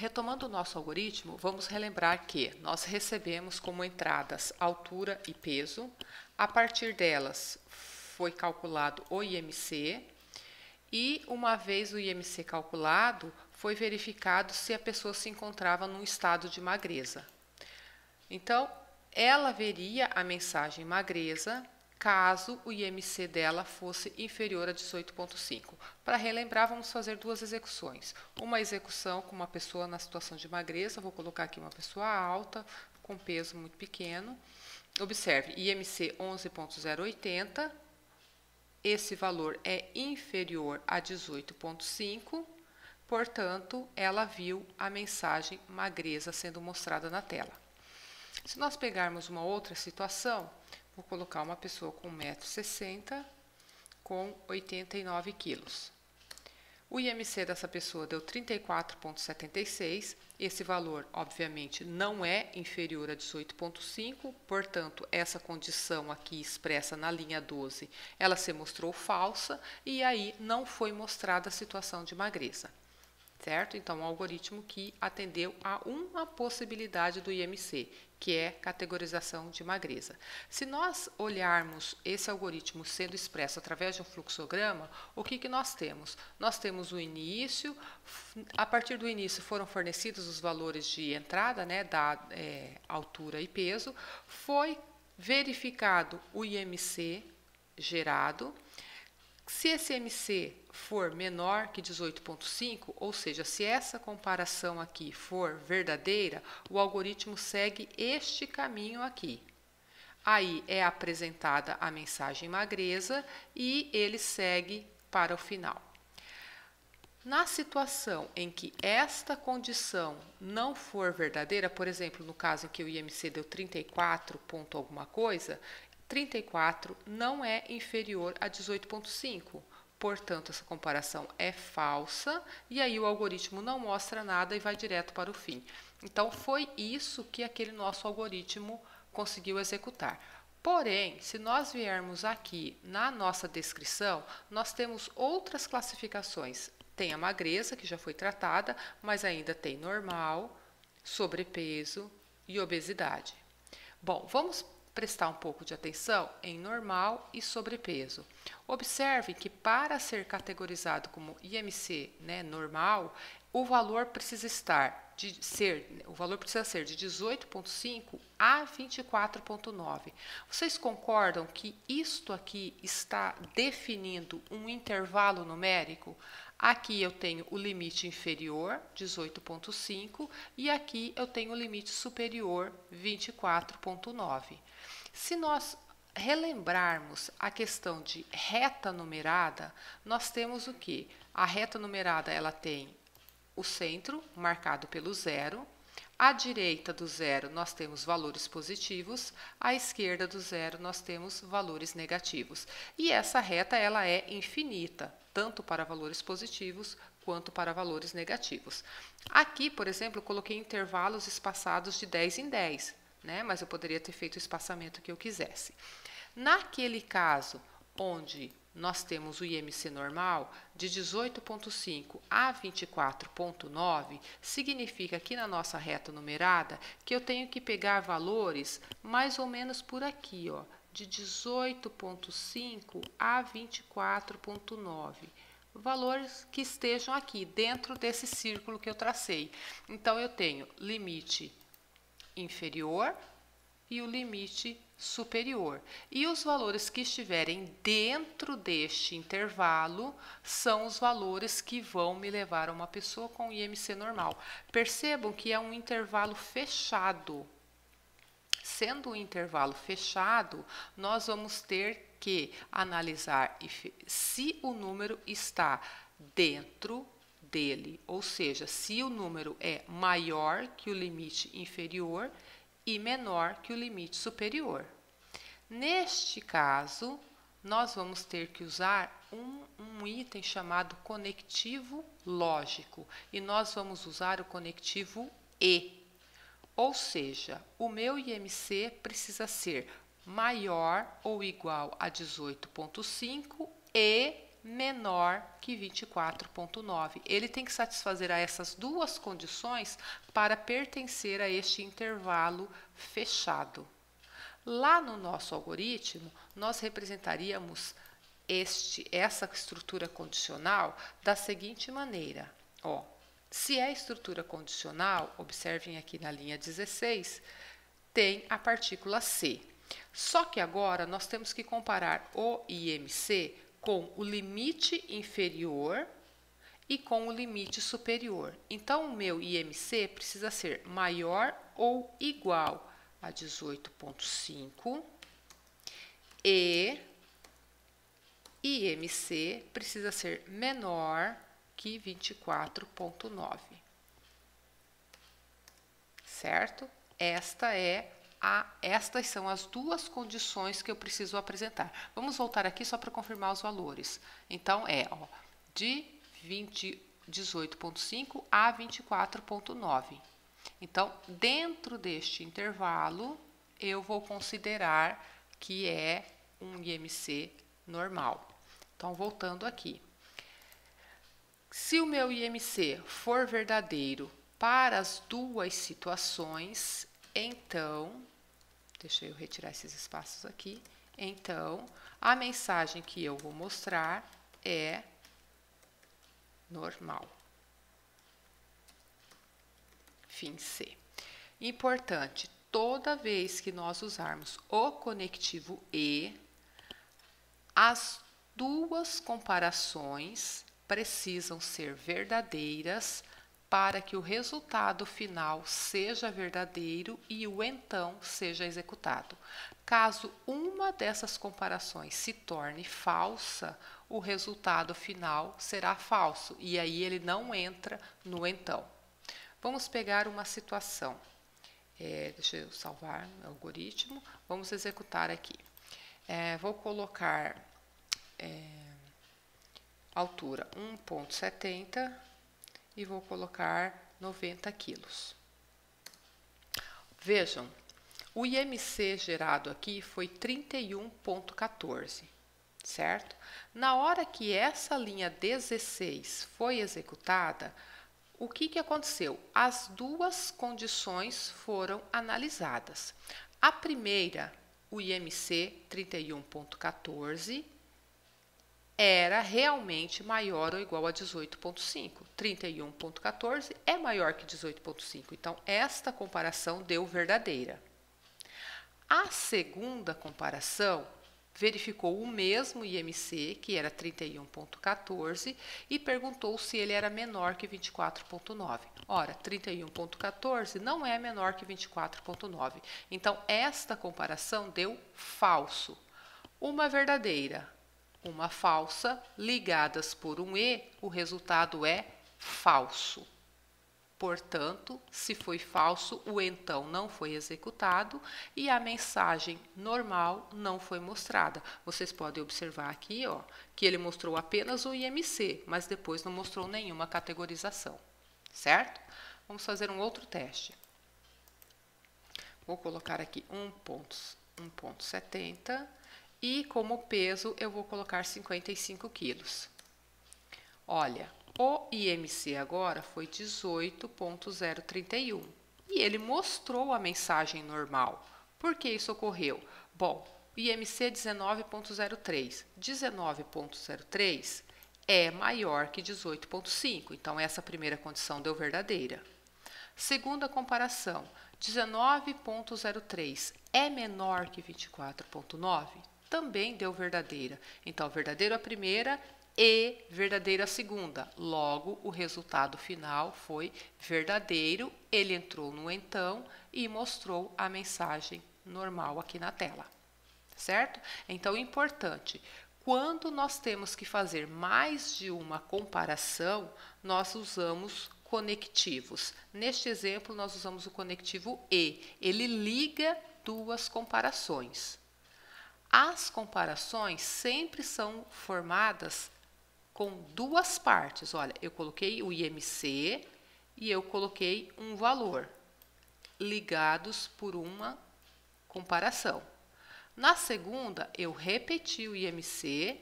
Retomando o nosso algoritmo, vamos relembrar que nós recebemos como entradas altura e peso. A partir delas foi calculado o IMC e, uma vez o IMC calculado, foi verificado se a pessoa se encontrava num estado de magreza. Então, ela veria a mensagem magreza caso o IMC dela fosse inferior a 18,5. Para relembrar, vamos fazer duas execuções. Uma execução com uma pessoa na situação de magreza, vou colocar aqui uma pessoa alta, com peso muito pequeno. Observe, IMC 11,080, esse valor é inferior a 18,5, portanto, ela viu a mensagem magreza sendo mostrada na tela. Se nós pegarmos uma outra situação, vou colocar uma pessoa com 1,60 m com 89 kg. O IMC dessa pessoa deu 34,76. Esse valor, obviamente, não é inferior a 18,5, portanto, essa condição aqui expressa na linha 12, ela se mostrou falsa e aí não foi mostrada a situação de magreza. Certo? Então, um algoritmo que atendeu a uma possibilidade do IMC, que é categorização de magreza. Se nós olharmos esse algoritmo sendo expresso através de um fluxograma, o que nós temos? Nós temos o início, a partir do início foram fornecidos os valores de entrada, né, da altura e peso, foi verificado o IMC gerado. Se esse IMC for menor que 18,5, ou seja, se essa comparação aqui for verdadeira, o algoritmo segue este caminho aqui. Aí é apresentada a mensagem magreza e ele segue para o final. Na situação em que esta condição não for verdadeira, por exemplo, no caso em que o IMC deu 34 ponto alguma coisa, 34 não é inferior a 18,5. Portanto, essa comparação é falsa e aí o algoritmo não mostra nada e vai direto para o fim. Então, foi isso que aquele nosso algoritmo conseguiu executar. Porém, se nós viermos aqui na nossa descrição, nós temos outras classificações. Tem a magreza, que já foi tratada, mas ainda tem normal, sobrepeso e obesidade. Bom, vamos prestar um pouco de atenção em normal e sobrepeso. Observe que para ser categorizado como IMC, né, normal, o valor precisa ser de 18,5 a 24,9. Vocês concordam que isto aqui está definindo um intervalo numérico? Aqui eu tenho o limite inferior, 18,5, e aqui eu tenho o limite superior, 24,9. Se nós relembrarmos a questão de reta numerada, nós temos o quê? A reta numerada ela tem o centro, marcado pelo zero. À direita do zero, nós temos valores positivos. À esquerda do zero, nós temos valores negativos. E essa reta ela é infinita, tanto para valores positivos quanto para valores negativos. Aqui, por exemplo, eu coloquei intervalos espaçados de 10 em 10, né? Mas eu poderia ter feito o espaçamento que eu quisesse. Naquele caso onde nós temos o IMC normal de 18,5 a 24,9, significa aqui na nossa reta numerada que eu tenho que pegar valores mais ou menos por aqui, ó, de 18,5 a 24,9. Valores que estejam aqui dentro desse círculo que eu tracei. Então, eu tenho limite inferior e o limite superior. E os valores que estiverem dentro deste intervalo são os valores que vão me levar a uma pessoa com IMC normal. Percebam que é um intervalo fechado. Sendo um intervalo fechado, nós vamos ter que analisar se o número está dentro dele, ou seja, se o número é maior que o limite inferior e menor que o limite superior. Neste caso, nós vamos ter que usar um item chamado conectivo lógico, e nós vamos usar o conectivo e. Ou seja, o meu IMC precisa ser maior ou igual a 18,5 e menor que 24,9. Ele tem que satisfazer a essas duas condições para pertencer a este intervalo fechado. Lá no nosso algoritmo, nós representaríamos essa estrutura condicional da seguinte maneira. Ó, se é estrutura condicional, observem aqui na linha 16, tem a partícula C. Só que agora nós temos que comparar o IMC com o limite inferior e com o limite superior. Então, o meu IMC precisa ser maior ou igual a 18,5 e IMC precisa ser menor que 24,9. Certo? Estas são as duas condições que eu preciso apresentar. Vamos voltar aqui só para confirmar os valores. Então, de 18,5 a 24,9. Então, dentro deste intervalo, eu vou considerar que é um IMC normal. Então, voltando aqui. Se o meu IMC for verdadeiro para as duas situações, então, deixa eu retirar esses espaços aqui. Então, a mensagem que eu vou mostrar é normal. Fim C. Importante, toda vez que nós usarmos o conectivo E, as duas comparações precisam ser verdadeiras para que o resultado final seja verdadeiro e o então seja executado. Caso uma dessas comparações se torne falsa, o resultado final será falso e aí ele não entra no então. Vamos pegar uma situação. Deixa eu salvar o algoritmo. Vamos executar aqui. Vou colocar altura 1,70 e vou colocar 90 quilos. Vejam, o IMC gerado aqui foi 31,14, certo? Na hora que essa linha 16 foi executada, o que aconteceu? As duas condições foram analisadas. A primeira, o IMC 31,14, era realmente maior ou igual a 18,5. 31,14 é maior que 18,5. Então, esta comparação deu verdadeira. A segunda comparação verificou o mesmo IMC, que era 31,14, e perguntou se ele era menor que 24,9. Ora, 31,14 não é menor que 24,9. Então, esta comparação deu falso. Uma verdadeira, uma falsa, ligadas por um E, o resultado é falso. Portanto, se foi falso, o então não foi executado e a mensagem normal não foi mostrada. Vocês podem observar aqui, que ele mostrou apenas o IMC, mas depois não mostrou nenhuma categorização, certo? Vamos fazer um outro teste. Vou colocar aqui 1,70 e como peso eu vou colocar 55 quilos. Olha, o IMC agora foi 18,031 e ele mostrou a mensagem normal. Por que isso ocorreu? Bom, o IMC é 19,03. 19,03 é maior que 18,5, então essa primeira condição deu verdadeira. Segunda comparação, 19,03 é menor que 24,9? Também deu verdadeira. Então, verdadeiro a primeira e verdadeira a segunda. Logo, o resultado final foi verdadeiro. Ele entrou no então e mostrou a mensagem normal aqui na tela. Certo? Então, importante. Quando nós temos que fazer mais de uma comparação, nós usamos conectivos. Neste exemplo, nós usamos o conectivo E. Ele liga duas comparações. As comparações sempre são formadas com duas partes. Olha, eu coloquei o IMC e eu coloquei um valor, ligados por uma comparação. Na segunda, eu repeti o IMC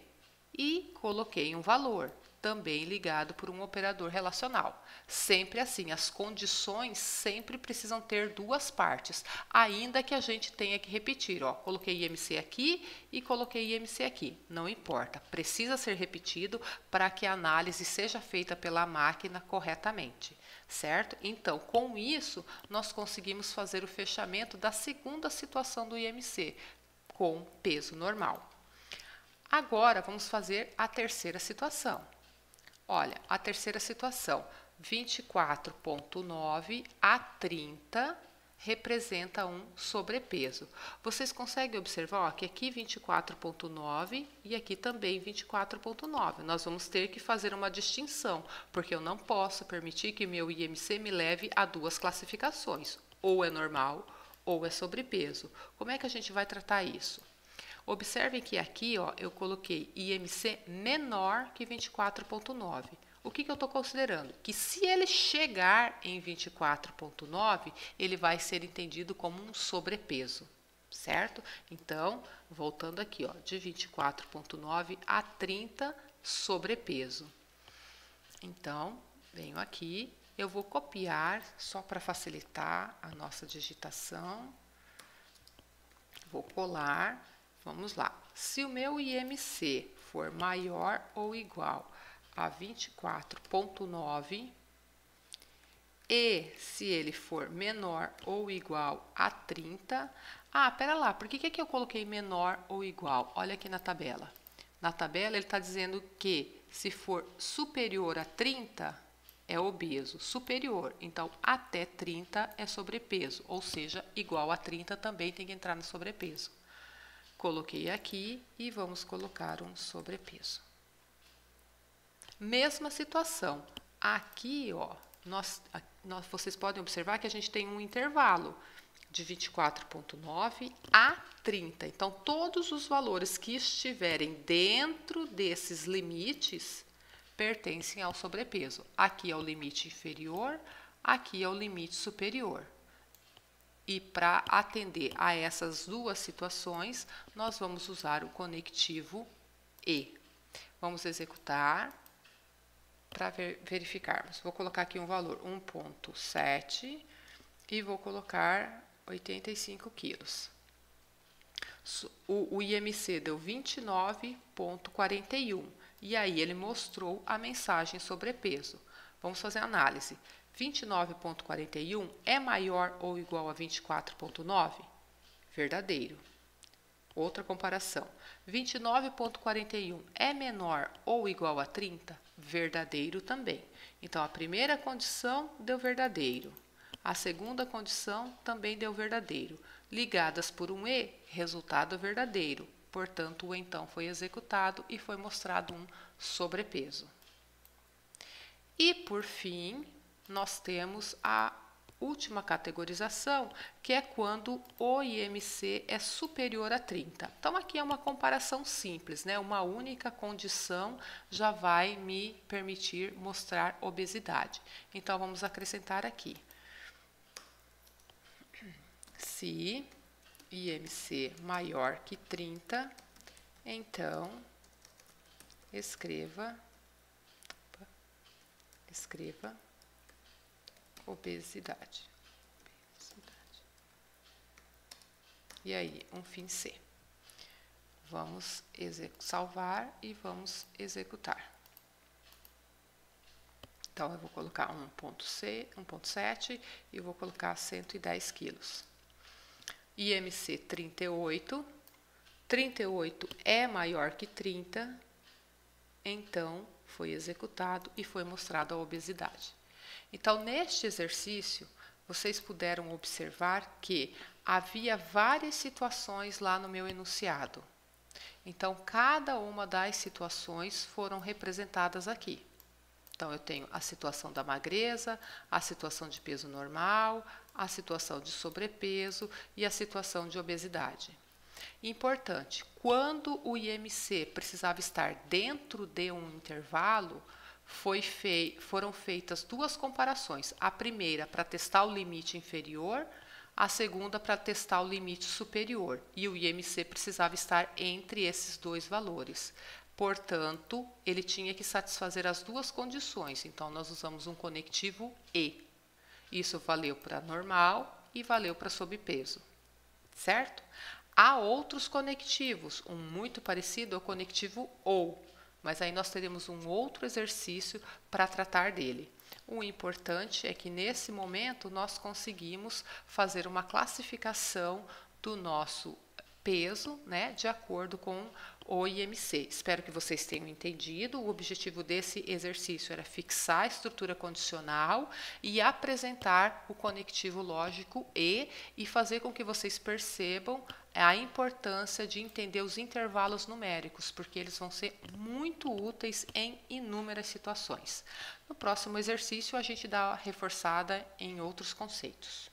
e coloquei um valor, também ligado por um operador relacional. Sempre assim, as condições sempre precisam ter duas partes, ainda que a gente tenha que repetir. Ó, coloquei IMC aqui e coloquei IMC aqui. Não importa, precisa ser repetido para que a análise seja feita pela máquina corretamente, certo? Então, com isso, nós conseguimos fazer o fechamento da segunda situação do IMC, com peso normal. Agora, vamos fazer a terceira situação. Olha, a terceira situação, 24,9 a 30 representa um sobrepeso. Vocês conseguem observar ó, que aqui 24,9 e aqui também 24,9. Nós vamos ter que fazer uma distinção, porque eu não posso permitir que meu IMC me leve a duas classificações, ou é normal ou é sobrepeso. Como é que a gente vai tratar isso? Observem que aqui ó, eu coloquei IMC menor que 24,9. O que eu estou considerando? Que se ele chegar em 24,9, ele vai ser entendido como um sobrepeso, certo? Então, voltando aqui, ó, de 24,9 a 30, sobrepeso. Então, venho aqui, eu vou copiar só para facilitar a nossa digitação. Vou colar. Vamos lá. Se o meu IMC for maior ou igual a 24,9 e se ele for menor ou igual a 30... Ah, pera lá, por que eu coloquei menor ou igual? Olha aqui na tabela. Na tabela ele está dizendo que se for superior a 30 é obeso. Superior, então até 30 é sobrepeso, ou seja, igual a 30 também tem que entrar no sobrepeso. Coloquei aqui e vamos colocar um sobrepeso. Mesma situação. Aqui, ó, vocês podem observar que a gente tem um intervalo de 24,9 a 30. Então, todos os valores que estiverem dentro desses limites pertencem ao sobrepeso. Aqui é o limite inferior, aqui é o limite superior. E para atender a essas duas situações, nós vamos usar o conectivo E. Vamos executar para verificarmos. Vou colocar aqui um valor 1,7 e vou colocar 85 quilos. O IMC deu 29,41 e aí ele mostrou a mensagem sobrepeso. Vamos fazer a análise. 29,41 é maior ou igual a 24,9? Verdadeiro. Outra comparação. 29,41 é menor ou igual a 30? Verdadeiro também. Então, a primeira condição deu verdadeiro. A segunda condição também deu verdadeiro. Ligadas por um E, resultado verdadeiro. Portanto, o então foi executado e foi mostrado um sobrepeso. E, por fim, nós temos a última categorização, que é quando o IMC é superior a 30. Então, aqui é uma comparação simples, né? Uma única condição já vai me permitir mostrar obesidade. Então, vamos acrescentar aqui. Se IMC maior que 30, então, escreva obesidade. E aí, um fim C. Vamos salvar e vamos executar. Então, eu vou colocar 1,7 e vou colocar 110 quilos. IMC 38. 38 é maior que 30, então foi executado e foi mostrado a obesidade. Então, neste exercício, vocês puderam observar que havia várias situações lá no meu enunciado. Então, cada uma das situações foram representadas aqui. Então, eu tenho a situação da magreza, a situação de peso normal, a situação de sobrepeso e a situação de obesidade. Importante, quando o IMC precisava estar dentro de um intervalo, foram feitas duas comparações. A primeira para testar o limite inferior, a segunda para testar o limite superior. E o IMC precisava estar entre esses dois valores. Portanto, ele tinha que satisfazer as duas condições. Então, nós usamos um conectivo e. Isso valeu para normal e valeu para sobrepeso, certo? Há outros conectivos, um muito parecido ao conectivo ou, mas aí nós teremos um outro exercício para tratar dele. O importante é que nesse momento nós conseguimos fazer uma classificação do nosso peso, né, de acordo com o IMC. Espero que vocês tenham entendido. O objetivo desse exercício era fixar a estrutura condicional e apresentar o conectivo lógico e fazer com que vocês percebam a importância de entender os intervalos numéricos, porque eles vão ser muito úteis em inúmeras situações. No próximo exercício, a gente dá uma reforçada em outros conceitos.